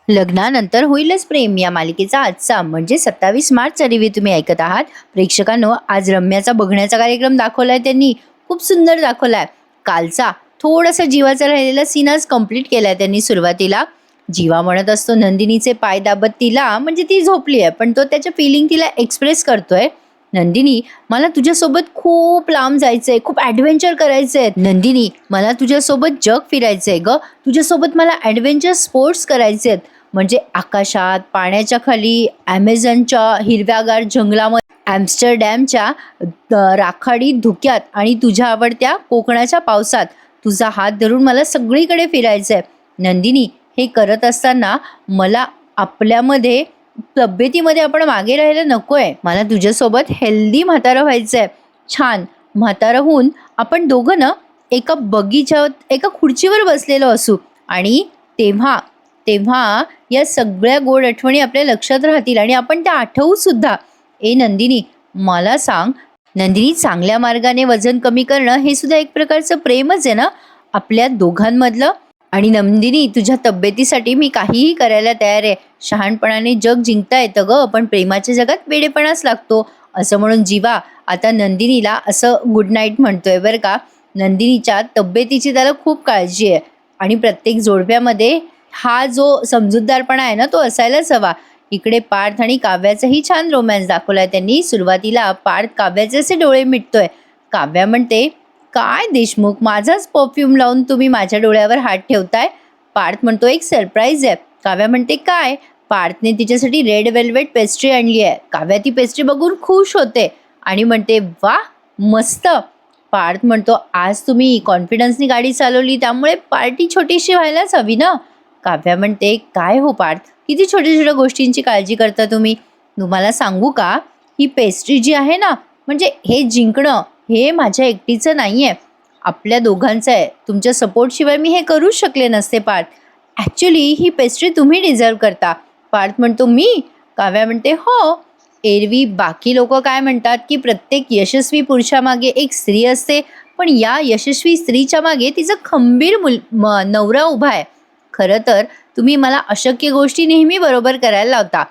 लग्नानंतर होईलच प्रेम या मालिकेचा आजचा म्हणजे 27 मार्चचा रिव्ह्यू तुम्ही ऐकत आहात. प्रेक्षकांनो, आज रम्याचा बघण्याचा कार्यक्रम दाखवलाय त्यांनी. खूप सुंदर दाखवलाय. कालचा थोडासा जीवाचा राहिलेला सीन आज कंप्लीट केलाय त्यांनी. सुरुवातीला जीवा म्हणत असतो नंदिनीचे पाय दाबत तिला, म्हणजे ती झोपली आहे पण तो त्याच्या फिलिंग तिला एक्सप्रेस करतोय. नंदिनी, मला तुझ्यासोबत खूप लांब जायचंय, खूप ॲडव्हेंचर करायचंय. नंदिनी, मला तुझ्यासोबत जग फिरायचंय ग. तुझ्यासोबत मला ॲडव्हेंचर स्पोर्ट्स करायचेत. म्हणजे आकाशात, पाण्याच्या खाली, ॲमेझॉनच्या हिरव्यागार जंगलामध्ये, ॲम्स्टरडॅमच्या राखाडी धुक्यात आणि तुझ्या आवडत्या कोकणाच्या पावसात तुझा हात धरून मला सगळीकडे फिरायचंय. नंदिनी, हे करत असताना मला आपल्यामध्ये तब्येतीमध्ये आपण मागे राहायला नकोय. मला तुझ्यासोबत हेल्दी म्हातारं व्हायचंय. छान म्हातारं होऊन आपण दोघं ना एका बगीच्यात एका खुर्चीवर बसलेलो असू आणि तेव्हा तेव्हा या सगळ्या गोड आठवणी आपल्या लक्षात राहतील आणि आपण त्या आठवू सुद्धा. ए नंदिनी, मला सांग. नंदिनी, चांगल्या मार्गाने वजन कमी करणं हे सुद्धा एक प्रकारचं प्रेमच आहे ना आपल्या दोघांमधलं. आणि नंदिनी, तुझ्या तब्येतीसाठी मी काहीही करायला तयार आहे. शहाणपणाने जग जिंकता येतं ग, पण प्रेमाच्या जगात वेडेपणाच लागतो. असं म्हणून जीवा आता नंदिनीला असं गुड नाईट म्हणतोय बरं का. नंदिनीच्या तब्येतीची त्याला खूप काळजी आहे आणि प्रत्येक जोडप्यामध्ये हा जो समजूतदारपणा आहे ना तो असायलाच हवा. इकडे पार्थ आणि काव्याचाही छान रोमॅन्स दाखवलाय त्यांनी. सुरुवातीला पार्थ काव्याचे असे डोळे मिटतोय. काव्या म्हणते, काय देशमुख, माझाच परफ्यूम लावून तुम्ही माझ्या डोळ्यावर हात ठेवताय. पार्थ म्हणतो, एक सरप्राईज आहे. काव्या म्हणते, काय. पार्थने तिच्यासाठी रेड वेल्वेट पेस्ट्री आणली आहे. काव्या ती पेस्ट्री बघून खुश होते आणि म्हणते, वा मस्त. पार्थ म्हणतो, आज तुम्ही कॉन्फिडन्सनी गाडी चालवली त्यामुळे पार्टी छोटीशी व्हायलाच हवी ना. काव्या म्हणते, काय हो पार्थ, किती छोट्या छोट्या गोष्टींची काळजी करता तुम्ही. तुम्हाला सांगू का, ही पेस्ट्री जी आहे ना, म्हणजे हे जिंकणं हे माझ्या एकटीचं नाही आहे, आपल्या दोघांचं आहे. तुमच्या सपोर्टशिवाय मी हे करूच शकले नसते पार्थ. ॲक्च्युली ही पेस्ट्री तुम्ही डिझर्व करता. पार्थ म्हणतो, मी. काव्या म्हणते, हो. एरवी बाकी लोक काय म्हणतात की प्रत्येक यशस्वी पुरुषामागे एक स्त्री असते, पण या यशस्वी स्त्रीच्या मागे तिचा खंबीर नवरा उभा आहे. खरं तर तुम्ही मला अशक्य गोष्टी नेहमी बरोबर करायला लावता,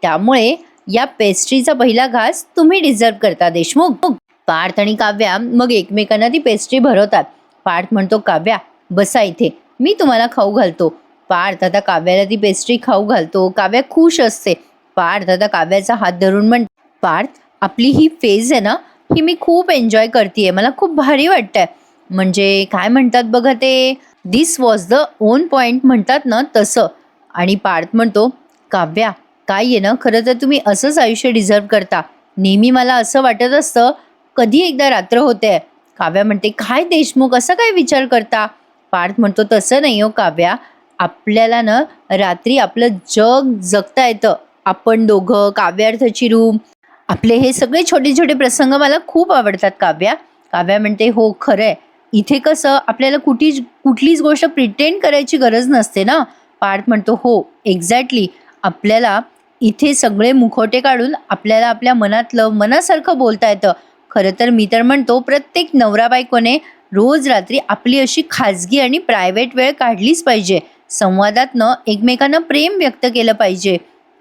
त्यामुळे या पेस्ट्रीचा पहिला घास तुम्ही डिझर्व करता देशमुख. पार्थ आणि काव्या मग एकमेकांना ती पेस्ट्री भरवतात. पार्थ म्हणतो, काव्या बसा इथे, मी तुम्हाला खाऊ घालतो. पार्थ आता काव्याला ती पेस्ट्री खाऊ घालतो. काव्या खुश असते. पार्थ आता काव्याचा हात धरून म्हणतो, पार्थ, आपली ही फेज आहे ना, ही मी खूप एन्जॉय करते, मला खूप भारी वाटतंय. म्हणजे काय म्हणतात बघा ते, दिस वॉज द ओन पॉईंट म्हणतात ना तसं. आणि पार्थ म्हणतो, काव्या काय आहे ना, खरं तर तुम्ही असंच आयुष्य डिझर्व करता. नेहमी मला असं वाटत असतं कधी एकदा रात्र होते. काव्या म्हणते, काय देशमुख, असं काय विचार करता. पार्थ म्हणतो, तसं नाही हो काव्या, आपल्याला ना रात्री आपलं जग जगता येतं. आपण दोघं, काव्यार्थाची रूम, आपले हे सगळे छोटे छोटे प्रसंग मला खूप आवडतात काव्या. काव्या म्हणते, हो खरंय, इथे कसं आपल्याला कुठलीच गोष्ट प्रिटेंड करायची गरज नसते ना. पार्थ म्हणतो, हो एक्झॅक्टली, आपल्याला इथे सगळे मुखवटे काढून आपल्याला आपल्या मनातलं मनासारखं बोलता येतं. खरं तर मी तर म्हणतो प्रत्येक नवरा बायकोने रोज रात्री आपली अशी खाजगी आणि प्रायव्हेट वेळ काढलीच पाहिजे. संवादातनं एकमेकांना प्रेम व्यक्त केलं पाहिजे.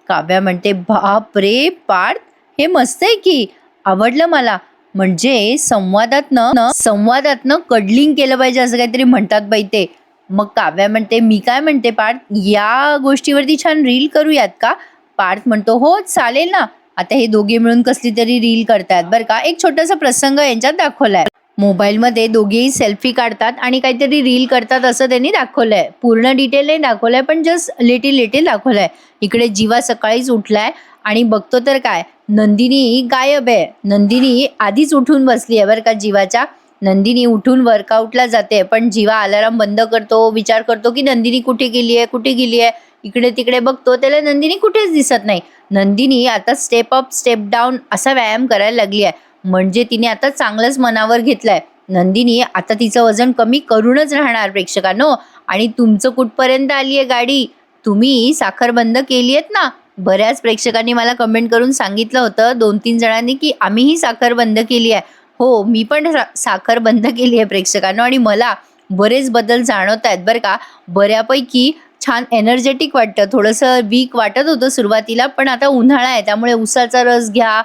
काव्या म्हणते, बाप रे पार्थ, हे मस्त आहे की, आवडलं मला. म्हणजे संवादातनं कडलिंग केलं पाहिजे असं काहीतरी म्हणतात बाई ते. मग काव्या म्हणते, मी काय म्हणते पार्थ, या गोष्टीवरती छान रील करूयात का. पार्थ म्हणतो, हो चालेल ना. आता हे दोघे मिळून कसली तरी रील करतात बरं का. एक छोटासा प्रसंग यांच्यात दाखवलाय. मोबाईलमध्ये दोघेही सेल्फी काढतात आणि काहीतरी रील करतात असं त्यांनी दाखवलंय. पूर्ण डिटेल नाही दाखवलंय, पण जस्ट लिटिल दाखवलंय. इकडे जीवा सकाळीच उठलाय आणि बघतो तर काय, नंदिनी गायब आहे. नंदिनी आधीच उठून बसली आहे बरं का जीवाच्या. नंदिनी उठून वर्कआउटला जाते, पण जीवा अलार्म बंद करतो, विचार करतो की नंदिनी कुठे गेली आहे. इकडे तिकडे बघतो, त्याला नंदिनी कुठेच दिसत नाही. नंदिनी आता स्टेप अप स्टेप डाऊन असा व्यायाम करायला लागली आहे. म्हणजे तिने आता चांगलंच मनावर घेतलंय. नंदिनी आता तिचं वजन कमी करूनच राहणार प्रेक्षकांनो. आणि तुमचं कुठपर्यंत आली आहे गाडी, तुम्ही साखर बंद केली आहेत ना. बऱ्याच प्रेक्षकांनी मला कमेंट करून सांगितलं होतं, 2-3 जणांनी, की आम्हीही साखर बंद केली आहे. हो, मी पण साखर बंद केली आहे प्रेक्षकांनो आणि मला बरेच बदल जाणवत आहेत बरं का. बऱ्यापैकी छान एनर्जेटिक वाटतं. थोडंसं वीक वाटत होतं सुरुवातीला, पण आता उन्हाळा आहे त्यामुळे उसाचा रस घ्या,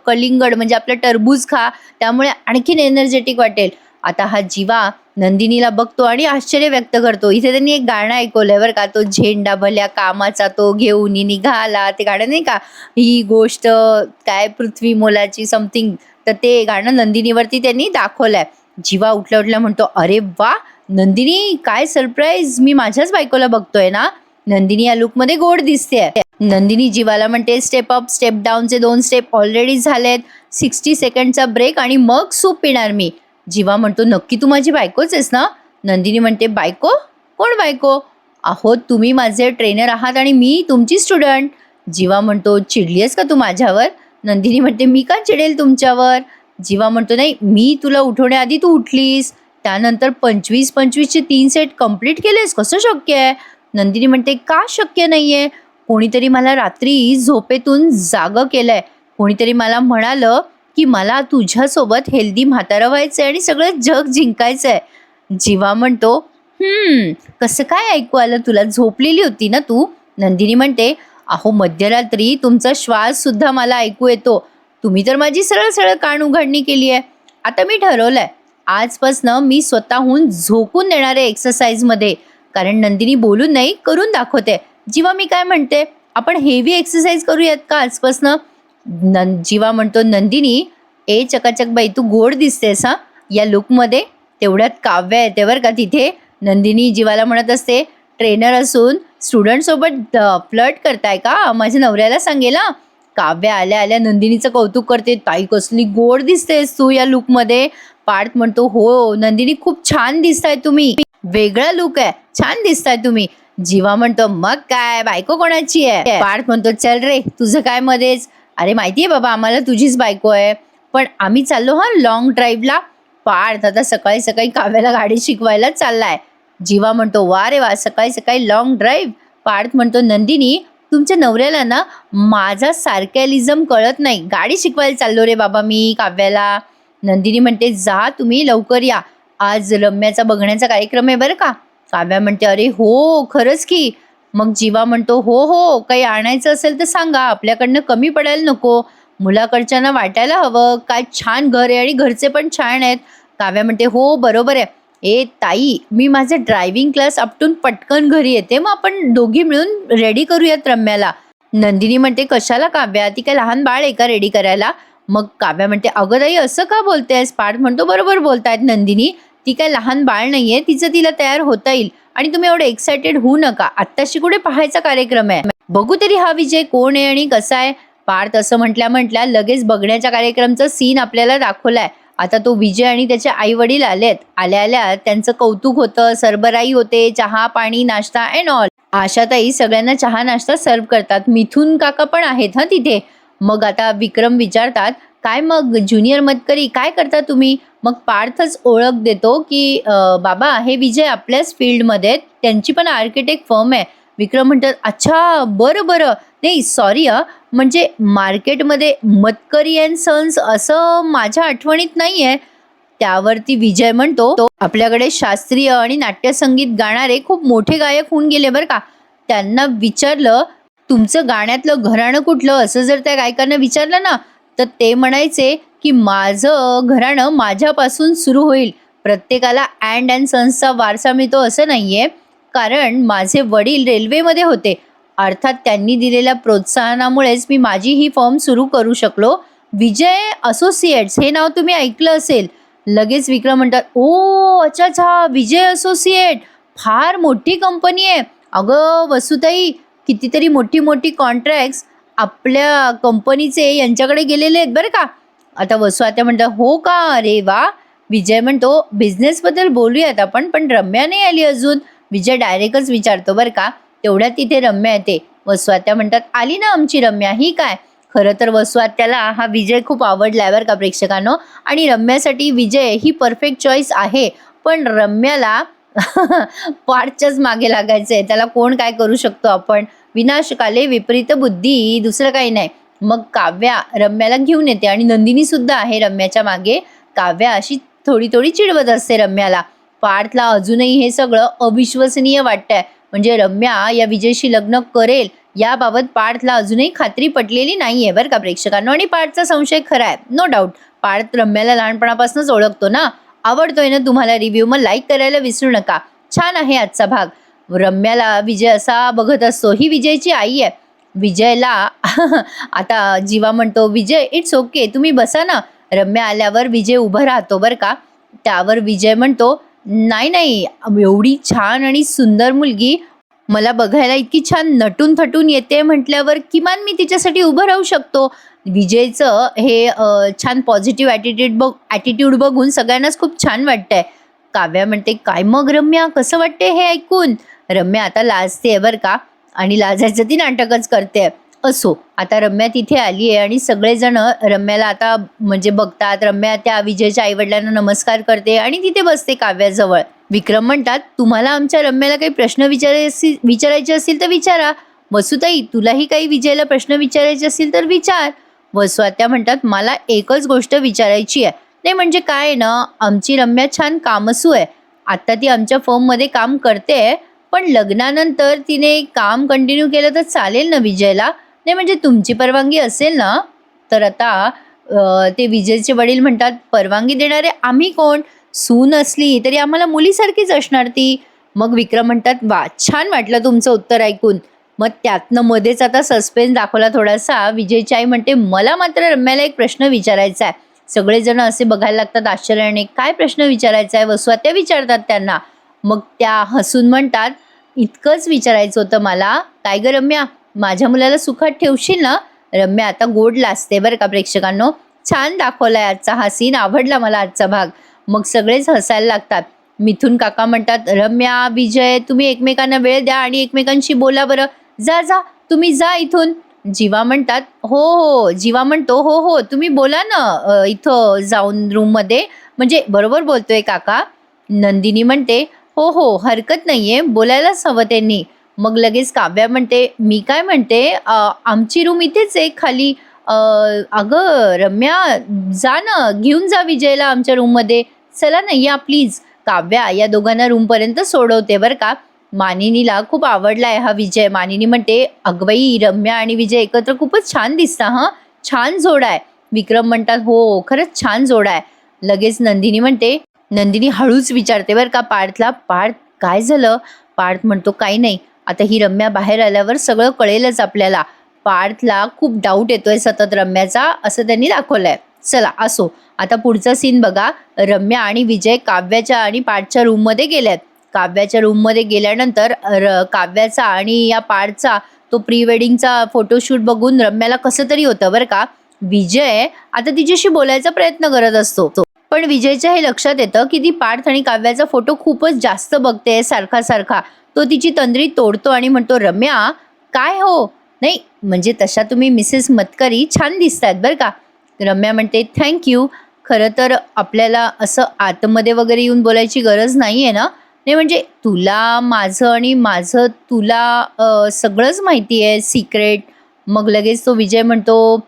कलिंगड म्हणजे आपलं टरबूज खा, त्यामुळे आणखीन एनर्जेटिक वाटेल. आता हा जीवा नंदिनीला बघतो आणि आश्चर्य व्यक्त करतो. इथे त्यांनी एक गाणं ऐकवलंय बरं का, तो झेंडा भल्या कामाचा तो घेऊन निघाला, ते गाणं नाही का, ही गोष्ट काय पृथ्वी मोलाची समथिंग, तर ते गाणं नंदिनीवरती त्यांनी दाखवलंय. जीवा उठल्या उठल्या म्हणतो, अरे वा नंदिनी, काय सरप्राईज, मी माझ्याच बायकोला बघतोय ना. नंदिनी या लुकमध्ये गोड दिसते. नंदिनी जीवाला म्हणते, स्टेप अप स्टेप डाऊनचे 2 स्टेप ऑलरेडी झालेत, 60 सेकंडचा ब्रेक आणि मग सूप पिणार मी. जीवा म्हणतो, नक्की तू माझी बायकोच आहेस ना. नंदिनी म्हणते, बायको? कोण बायको? अहो तुम्ही माझे ट्रेनर आहात आणि मी तुमची स्टुडंट. जीवा म्हणतो, चिडलीस का तू माझ्यावर? नंदिनी म्हणते, मी का चिडेल तुमच्यावर? जीवा म्हणतो, नाही, मी तुला उठवण्याआधी तू उठलीस, त्यानंतर 25-25चे 3 सेट कंप्लीट केलेस, कसं शक्य आहे? नंदिनी म्हणते, का शक्य नाहीये? कोणीतरी मला रात्री झोपेतून जागं केलंय. कोणीतरी मला म्हणालं की मला तुझ्यासोबत हेल्दी म्हातारं व्हायचंय आणि सगळं जग जिंकायचंय. जीवा म्हणतो, कसं काय ऐकू आलं तुला? झोपलेली होती ना तू? नंदिनी म्हणते, अहो मध्यरात्री तुमचा श्वास सुद्धा मला ऐकू येतो. तुम्ही तर माझी सरळ सरळ कान उघडणी केली आहे. आता मी ठरवलंय, आजपासनं मी स्वतःहून झोकून देणार आहे एक्सरसाइजमध्ये, कारण नंदिनी बोलून नाही करून दाखवते. जीवा मी काय म्हणते, आपण हेवी एक्सरसाइज करूयात का आजपासनं? जीवा म्हणतो, नंदिनी, ए चकाचक बाई, तू गोड दिसतेस हा या लुकमध्ये. तेवढ्यात काव्या येते बरं का तिथे. नंदिनी जीवाला म्हणत असते, ट्रेनर असून स्टुडंट सोबत फ्लर्ट करताय का? माझ्या नवऱ्याला सांगेल हा. काव्या आल्या आल्या नंदिनीचं कौतुक करते, ताई कसली गोड दिसतेस तू या लुकमध्ये. पार्थ म्हणतो, हो नंदिनी, खूप छान दिसताय तुम्ही, वेगळा लुक आहे, छान दिसताय तुम्ही. जीवा म्हणतो, मग काय, बायको कोणाची आहे? पार्थ म्हणतो, चल रे, तुझं काय मध्येच. अरे माहितीये बाबा, आम्हाला तुझीच बायको आहे, पण आम्ही चाललो हा लॉंग ड्राईव्हला. पार्थ आता सकाळी सकाळी काव्याला गाडी शिकवायला चाललाय. जीवा म्हणतो, वा रे वा, सकाळी सकाळी लॉंग ड्राईव्ह. पार्थ म्हणतो, नंदिनी, तुमच्या नवऱ्याला ना माझा सार्कॅलिझम कळत नाही. गाडी शिकवायला चाललो रे बाबा मी काव्याला. नंदिनी म्हणते, जा तुम्ही लवकर या, आज रम्याचा बघण्याचा कार्यक्रम आहे बरं का. काव्या म्हणते, अरे हो खरंच की. मग जीवा म्हणतो, हो हो, काही आणायचं असेल तर सांगा, आपल्याकडनं कमी पडायला नको. मुलाकडच्यांना वाटायला हवं काय छान घर आहे आणि घरचे पण छान आहेत. काव्या म्हणते, हो बरोबर आहे. ए ताई, मी माझे ड्रायव्हिंग क्लास आपटून पटकन घरी येते, मग आपण दोघी मिळून रेडी करूयात रम्याला. नंदिनी म्हणते, कशाला काव्या, ती काय लहान बाळ आहे का रेडी करायला? मग काव्या म्हणते, अगं ताई असं का बोलतेस? पार्थ म्हणतो, बरोबर बोलतायत नंदिनी, ती काय लहान बाळ नाहीये, तिचं तिला तयार होता येईल आणि तुम्ही एवढे एक्सायटेड होऊ नका. आत्ताशी कुठे पाहायचा कार्यक्रम आहे, बघू तरी हा विजय कोण आहे आणि कसा आहे. पार्थ असं म्हटल्या लगेच बघण्याच्या कार्यक्रमचा सीन आपल्याला दाखवलाय. आता तो विजय आणि त्याचे आई वडील आलेत. आल्या आल्या त्यांचं कौतुक होतं, सरबराई होते, चहा पाणी नाश्ता अँड ऑल. आशाताई सगळ्यांना चहा नाश्ता सर्व करतात. मिथून काका पण आहेत हा तिथे. मग आता विक्रम विचारतात, काय मग ज्युनियर मतकरी काय करता तुम्ही? मग पार्थच ओळख देतो की बाबा हे विजय आपल्याच फील्डमध्ये, त्यांची पण आर्किटेक्ट फर्म आहे. विक्रम म्हणतात, अच्छा बरं बरं, नाही सॉरी म्हणजे मार्केटमध्ये मतकरी अँड सन्स असं माझ्या आठवणीत नाही आहे. त्यावरती विजय म्हणतो, तो आपल्याकडे शास्त्रीय आणि नाट्यसंगीत गाणारे खूप मोठे गायक होऊन गेले बरं का. त्यांना विचारलं, तुमचं गाण्यातलं घराणं कुठलं, असं जर त्या गायकांना विचारलं ना, तर ते म्हणायचे की माझं घराणं माझ्यापासून सुरू होईल. प्रत्येकाला अँड सन्सचा वारसा मिळतो असं नाहीये, कारण माझे वडील रेल्वेमध्ये होते. अर्थात त्यांनी दिलेल्या प्रोत्साहनामुळेच मी माझी ही फर्म सुरू करू शकलो. विजय असोसिएट्स हे नाव तुम्ही ऐकलं असेल. लगेच विक्रम म्हणतात, ओ अच्छा अच्छा, विजय असोसिएट, फार मोठी कंपनी आहे. अगं वसुताई, कितीतरी मोठी मोठी कॉन्ट्रॅक्ट्स आपल्या कंपनीचे यांच्याकडे गेलेले आहेत बरं का. आता वसु आता म्हणतात, हो का, अरे वा. विजय म्हणतो, बिझनेसबद्दल बोलूयात आपण, पण रम्या नाही आली अजून. विजय डायरेक्टच विचारतो बरं का. तेवढ्यात तिथे रम्या येते. वसु आत्या म्हणतात, आली ना आमची रम्या, ही काय. खरं तर वसु आत्याला हा विजय खूप आवडलाय बरं का प्रेक्षकांनो, आणि रम्यासाठी विजय ही परफेक्ट चॉईस आहे. पण रम्याला पार्थच्याच मागे लागायचंय. त्याला कोण काय करू शकतो आपण, विनाशकाले विपरीत बुद्धी, दुसरं काही नाही. मग काव्या रम्याला घेऊन येते आणि नंदिनी सुद्धा आहे रम्याच्या मागे. काव्या अशी थोडी थोडी चिडवत असते रम्याला. पार्थला अजूनही हे सगळं अविश्वसनीय वाटतंय. म्हणजे रम्या या विजयशी लग्न करेल याबाबत पार्थला अजूनही खात्री पटलेली नाहीये बरं का प्रेक्षकांनो. आणि पार्थचा संशय खरा आहे, नो डाऊट. पार्थ रम्याला लहानपणापासूनच ओळखतो ना, आवडतोय ना तुम्हाला रिव्ह्यू, मग लाईक करायला विसरू नका. छान आहे आजचा भाग. रम्याला विजय असा बघत असतो, ही विजयची आई आहे. विजयला आता जीवा म्हणतो, विजय इट्स ओके, तुम्ही बसा ना. रम्या आल्यावर विजय उभं राहतो बरं का. त्यावर विजय म्हणतो, नाही नाही, एवढी छान आणि सुंदर मुलगी मला बघायला इतकी छान नटून थटून येते म्हटल्यावर किमान मी तिच्यासाठी उभं राहू शकतो. विजयचं हे छान पॉझिटिव्ह ॲटिट्यूड बघून सगळ्यांनाच खूप छान वाटतंय. काव्या म्हणते, काय मग रम्या, कसं वाटते हे ऐकून? रम्या आता लाजते बरं का, आणि लाजायचं ती नाटकच करते. असो, आता रम्या तिथे आली आहे आणि सगळेजण रम्याला आता म्हणजे बघतात. रम्या त्या विजयच्या आईवडिलांना नमस्कार करते आणि तिथे बसते काव्याजवळ. विक्रम म्हणतात, तुम्हाला आमच्या रम्याला काही प्रश्न विचारायचे असतील तर विचारा. वसुताई, तुलाही काही विजयला प्रश्न विचारायचे असतील तर विचार. वसुआत्या म्हणतात, मला एकच गोष्ट विचारायची आहे. नाही म्हणजे काय आहे ना, आमची रम्या छान कामसू आहे. आत्ता ती आमच्या फर्ममध्ये काम करते, पण लग्नानंतर तिने काम कंटिन्यू केलं तर चालेल ना विजयला? नाही म्हणजे तुमची परवानगी असेल ना? तर आता ते विजयचे वडील म्हणतात, परवानगी देणारे आम्ही कोण? सून असली तरी आम्हाला मुलीसारखीच असणार ती. मग विक्रम म्हणतात, वा, छान वाटलं तुमचं उत्तर ऐकून. मग त्यातनं मध्येच आता सस्पेन्स दाखवला थोडासा. विजयची आई म्हणते, मला मात्र रम्याला एक प्रश्न विचारायचा आहे. सगळेजण असे बघायला लागतात आश्चर्याने, काय प्रश्न विचारायचा आहे? वसुआत्या विचारतात त्यांना. मग त्या हसून म्हणतात, इतकंच विचारायचं होतं मला. काय ग रम्या, माझ्या मुलाला सुखात ठेवशील ना? रम्या आता गोड लाजते बरं का प्रेक्षकांनो. छान दाखवलाय आजचा हा सीन, आवडला मला आजचा भाग. मग सगळेच हसायला लागतात. मिथून काका म्हणतात, रम्या, विजय, तुम्ही एकमेकांना वेळ द्या आणि एकमेकांशी बोला बरं. जा जा, तुम्ही जा इथून. जीवा म्हणतात, हो हो. जीवा म्हणतो, हो हो, तुम्ही बोला ना इथं जाऊन रूममध्ये, म्हणजे बरोबर बोलतोय काका. नंदिनी म्हणते, हो हो, हरकत नाहीये, बोलायलाच हवं त्यांनी. मग लगेच काव्या म्हणते, मी काय म्हणते, आमची रूम इथेच आहे खाली. अगं रम्या, जा ना, घेऊन जा विजयला आमच्या रूममध्ये. चला ना, या प्लीज. काव्या या दोघांना रूमपर्यंत सोडवते बरं का. मानिनीला खूप आवडलाय हा विजय. मानिनी म्हणते, अगबाई, रम्या आणि विजय एकत्र खूपच छान दिसता हं, छान जोड आहे. विक्रम म्हणतात, हो खरंच छान जोड आहे. लगेच नंदिनी म्हणते, नंदिनी हळूच विचारते बरं का पार्थला, पार्थ काय झालं? पार्थ म्हणतो, काही नाही, आता ही रम्या बाहेर आल्यावर सगळं कळेलच आपल्याला. पार्थला खूप डाऊट येतोय सतत रम्याचा, असं त्यांनी दाखवलंय. चला असो, आता पुढचा सीन बघा. रम्या आणि विजय काव्याच्या आणि पार्थच्या रूममध्ये गेल्यात. काव्याच्या रूममध्ये गेल्यानंतर काव्याचा आणि या पार्थचा तो प्री वेडिंगचा फोटोशूट बघून रम्याला कसं तरी होतं बरं का. विजय आता तिच्याशी बोलायचा प्रयत्न करत असतो, पण विजयच्या हे लक्षात येतं की ती पार्थ आणि काव्याचा फोटो खूपच जास्त बघते सारखा सारखा. तो तिची तंद्री तोडतो आणि म्हणतो, रम्या काय हो? नाही म्हणजे तशा तुम्ही मिसेस मतकरी छान दिसतात बरं का. रम्या म्हणते, थँक्यू. खरं तर आपल्याला असं आतमध्ये वगैरे येऊन बोलायची गरज नाही आहे ना? नाही म्हणजे तुला माझं आणि माझं तुला सगळंच माहिती आहे, सिक्रेट. मग लगेच तो विजय म्हणतो,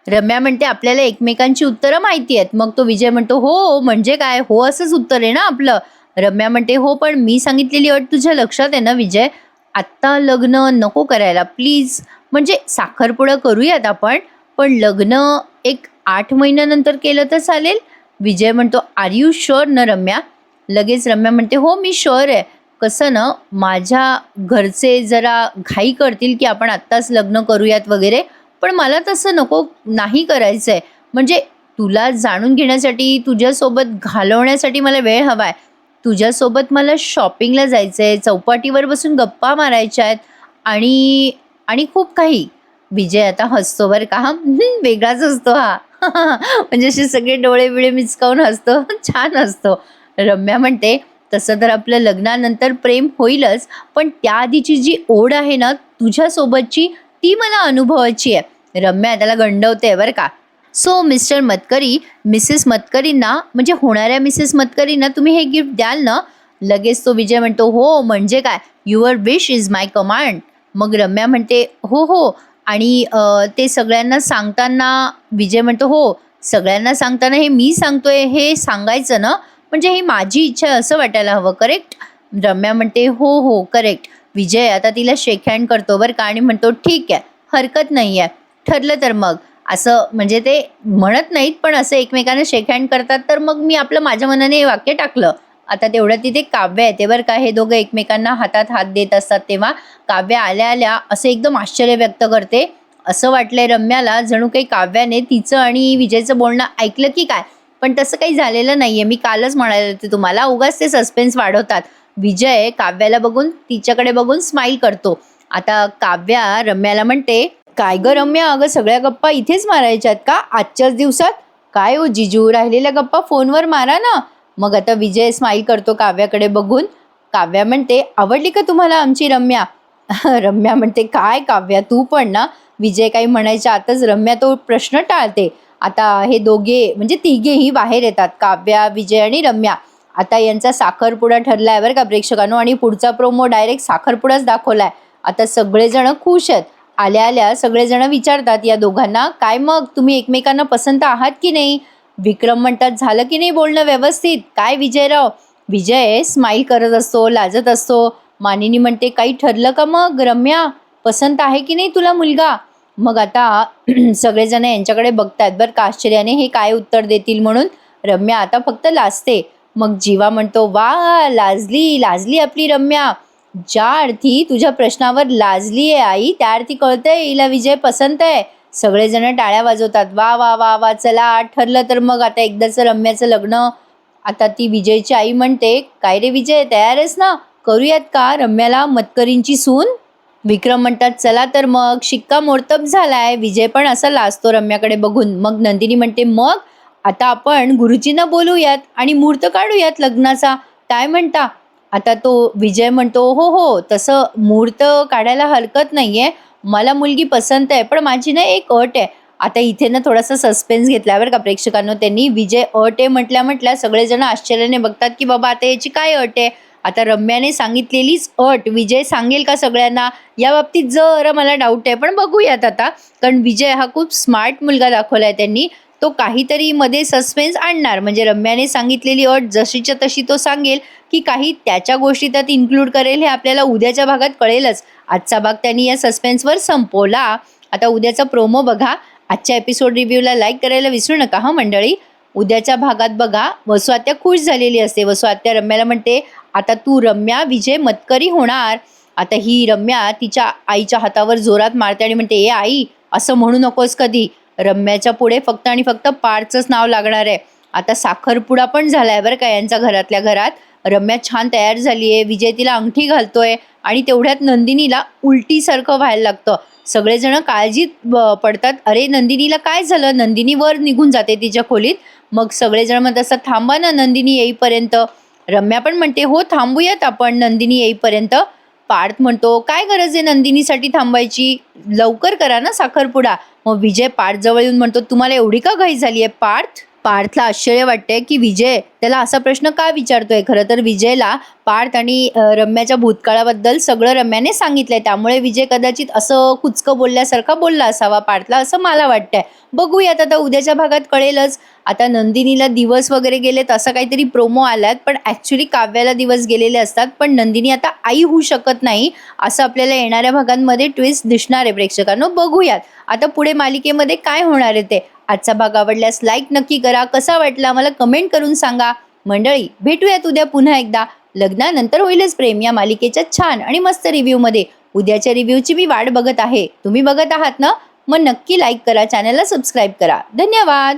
रम्या म्हणते, आपल्याला एकमेकांची उत्तरं माहिती आहेत. मग तो विजय म्हणतो, हो म्हणजे काय, हो असंच उत्तर आहे ना आपलं. रम्या म्हणते, हो पण मी सांगितलेली अट तुझ्या लक्षात आहे ना विजय? आत्ता लग्न नको करायला प्लीज. म्हणजे साखरपुडा करूयात आपण, पण लग्न एक 8 महिन्यानंतर केलं तर चालेल. विजय म्हणतो, आर यू शुअर ना रम्या? लगेच रम्या म्हणते, हो मी शुअर आहे. कसं ना, माझ्या घरचे जरा घाई करतील की आपण आत्ताच लग्न करूयात वगैरे, पण मला तसं नाही करायचं आहे. म्हणजे तुला जाणून घेण्यासाठी, तुझ्यासोबत घालवण्यासाठी मला वेळ हवा आहे. तुझ्यासोबत मला शॉपिंगला जायचं आहे, चौपाटीवर बसून गप्पा मारायच्या आहेत आणि आणि खूप काही. विजय आता हसतो बरं का. वेगळाच हसतो हा. म्हणजे असे सगळे डोळे बिळे मिचकावून हसतो, छान हसतो. रम्या म्हणते, तसं तर आपलं लग्नानंतर प्रेम होईलच, पण त्याआधीची जी ओढ आहे ना तुझ्यासोबतची, ती मला अनुभवायची आहे. रम्या त्याला गंडवते बरं का. सो मिस्टर मतकरी, मिसेस मतकरींना म्हणजे होणाऱ्या मिसेस मतकरींना तुम्ही हे गिफ्ट द्याल ना? लगेच तो विजय म्हणतो, हो म्हणजे काय, your wish is my command. मग रम्या म्हणते, हो हो. आणि ते सगळ्यांना सांगताना विजय म्हणतो, हो सगळ्यांना सांगताना हे मी सांगतोय हे सांगायचं ना, म्हणजे ही माझी इच्छा आहे असं वाटायला हवं, करेक्ट? रम्या म्हणते, हो हो करेक्ट. विजय आता तिला शेक हँड करतो बरं का आणि म्हणतो ठीक आहे, हरकत नाही आहे, ठरलं तर मग. असं म्हणजे ते म्हणत नाहीत पण असं एकमेकांना शेक हँड करतात, तर मग मी आपलं माझ्या मनाने हे वाक्य टाकलं. आता तेवढ्यात तिथे काव्य येते बरं का. हे दोघं एकमेकांना हातात हात देत असतात तेव्हा काव्य आल्या आल्या असं एकदम आश्चर्य व्यक्त करते. असं वाटलंय रम्याला जणू काही काव्याने तिचं आणि विजयचं बोलणं ऐकलं की काय, पण तसं काही झालेलं नाहीये. मी कालच म्हणाले होते तुम्हाला, उगाच ते सस्पेन्स वाढवतात. विजय काव्याला बघून तिच्याकडे बघून स्माईल करतो. आता काव्या रम्याला म्हणते, काय ग रम्या, अगं सगळ्या गप्पा इथेच मारायच्यात का आजच्याच दिवसात? काय हो जिजू, राहिलेल्या गप्पा फोनवर मारा ना. मग आता विजय स्माईल करतो काव्याकडे बघून. काव्या म्हणते, आवडली का तुम्हाला आमची रम्या? रम्या म्हणते, काय काव्या तू पण ना. विजय काही म्हणायच्या आतच रम्या तो प्रश्न टाळते. आता हे दोघे म्हणजे तिघेही बाहेर येतात, काव्या, विजय आणि रम्या. आता यांचा साखरपुडा ठरलाय बरं का प्रेक्षकांनो, आणि पुढचा प्रोमो डायरेक्ट साखरपुडाच दाखवलाय. आता सगळेजण खुश आहेत. आल्या आल्या सगळेजण विचारतात या दोघांना, काय मग तुम्ही एकमेकांना पसंत आहात की नाही? विक्रम म्हणतात, झालं की नाही बोलणं व्यवस्थित? काय विजयराव? विजय स्माईल करत असतो, लाजत असतो. मानिनी म्हणते, काही ठरलं का मग रम्या? पसंत आहे की नाही तुला मुलगा? मग आता सगळेजण यांच्याकडे बघतात बरं का आश्चर्याने, हे काय उत्तर देतील म्हणून. रम्या आता फक्त लाजते. मग जीवा म्हणतो, वा लाजली लाजली आपली रम्या. ज्या अर्थी तुझ्या प्रश्नावर लाजली आहे आई, त्या अर्थी कळतंय हिला विजय पसंत आहे. सगळेजण टाळ्या वाजवतात, वा वा वा वा, चला ठरलं तर मग आता एकदाच रम्याचं लग्न. आता ती विजयची आई म्हणते, काय रे विजय, तयार आहेस ना? करूयात का रम्याला मतकरींची सून? विक्रम म्हणतात, चला तर मग शिक्कामोर्तब झालाय. विजय पण असा लाजतो रम्याकडे बघून. मग नंदिनी म्हणते, मग आता आपण गुरुजींना बोलूयात आणि मुहूर्त काढूयात लग्नाचा, काय म्हणता? आता तो विजय म्हणतो, हो हो, तसं मुहूर्त काढायला हरकत नाहीये, मला मुलगी पसंत आहे, पण माझी ना एक अट आहे. आता इथे ना थोडासा सस्पेन्स घेतला बरं का प्रेक्षकांनो त्यांनी. विजय अट आहे म्हटल्या म्हटल्या सगळेजण आश्चर्याने बघतात की बाबा आता याची काय अट आहे. आता रम्याने सांगितलेलीच अट विजय सांगेल का सगळ्यांना, या बाबतीत जरा मला डाऊट आहे, पण बघूयात आता. कारण विजय हा खूप स्मार्ट मुलगा दाखवलाय त्यांनी. तो काहीतरी मध्ये सस्पेन्स आणणार, म्हणजे रम्याने सांगितलेली अट जशीच्या तशी तो सांगेल की काही त्याच्या गोष्टी त्यात इन्क्लूड करेल, हे आपल्याला उद्याच्या भागात कळेलच. आजचा भाग त्यांनी या सस्पेन्सवर संपवला. आता उद्याचा प्रोमो बघा. आजच्या एपिसोड रिव्ह्यूला लाईक करायला विसरू नका हा मंडळी. उद्याच्या भागात बघा, वसू आत्या खुश झालेली असते. वसू आत्या रम्याला म्हणते, आता तू रम्या विजय मतकरी होणार. आता ही रम्या तिच्या आईच्या हातावर जोरात मारते आणि म्हणते, ए आई, असं म्हणू नकोस कधी. रम्याच्या पुढे फक्त आणि फक्त पार्थचंच नाव लागणार आहे. आता साखरपुडा पण झालाय बरं का यांचा घरातल्या घरात. रम्या छान तयार झाली आहे. विजय तिला अंगठी घालतोय आणि तेवढ्यात नंदिनीला उलटीसारखं व्हायला लागतं. सगळेजण काळजीत पडतात, अरे नंदिनीला काय झालं? नंदिनी वर निघून जाते तिच्या खोलीत. मग सगळेजण म्हणत असतात, थांबा ना नंदिनी येईपर्यंत. रम्या पण म्हणते, हो थांबूयात आपण नंदिनी येईपर्यंत. पार्थ म्हणतो, काय गरज आहे नंदिनीसाठी थांबायची, लवकर करा ना साखरपुडा. मग विजय पार्थ जवळ येऊन म्हणतो, तुम्हाला एवढी का घाई झाली आहे पार्थ? पार्थला आश्चर्य वाटते की विजय त्याला असा प्रश्न का विचारतोय. खरं तर विजयला पार्थ आणि रम्याच्या भूतकाळाबद्दल सगळं रम्याने सांगितलंय, त्यामुळे विजय कदाचित असं कुचकं बोलल्यासारखा बोलला असावा पार्थला, असं मला वाटतंय. बघूयात आता उद्याच्या भागात कळेलच. आता नंदिनीला दिवस वगैरे गेलेत असं काहीतरी प्रोमो आलात, पण ॲक्च्युली काव्याला दिवस गेलेले असतात. पण नंदिनी आता आई होऊ शकत नाही असं आपल्याला येणाऱ्या भागांमध्ये ट्विस्ट दिसणार आहे प्रेक्षकांनो. बघूयात आता पुढे मालिकेमध्ये काय होणार आहे ते. आजचा भाग आवडल्यास लाईक नक्की करा. कसा वाटला मला कमेंट करून सांगा. मंडळी, भेटूयात उद्या पुन्हा एकदा लग्नानंतर होईलच प्रेम या मालिकेच्या छान आणि मस्त रिव्ह्यूमध्ये. उद्याच्या रिव्ह्यूची मी वाट बघत आहे. तुम्ही बघत आहात ना? मग नक्की लाईक करा, चॅनलला सबस्क्राईब करा. धन्यवाद.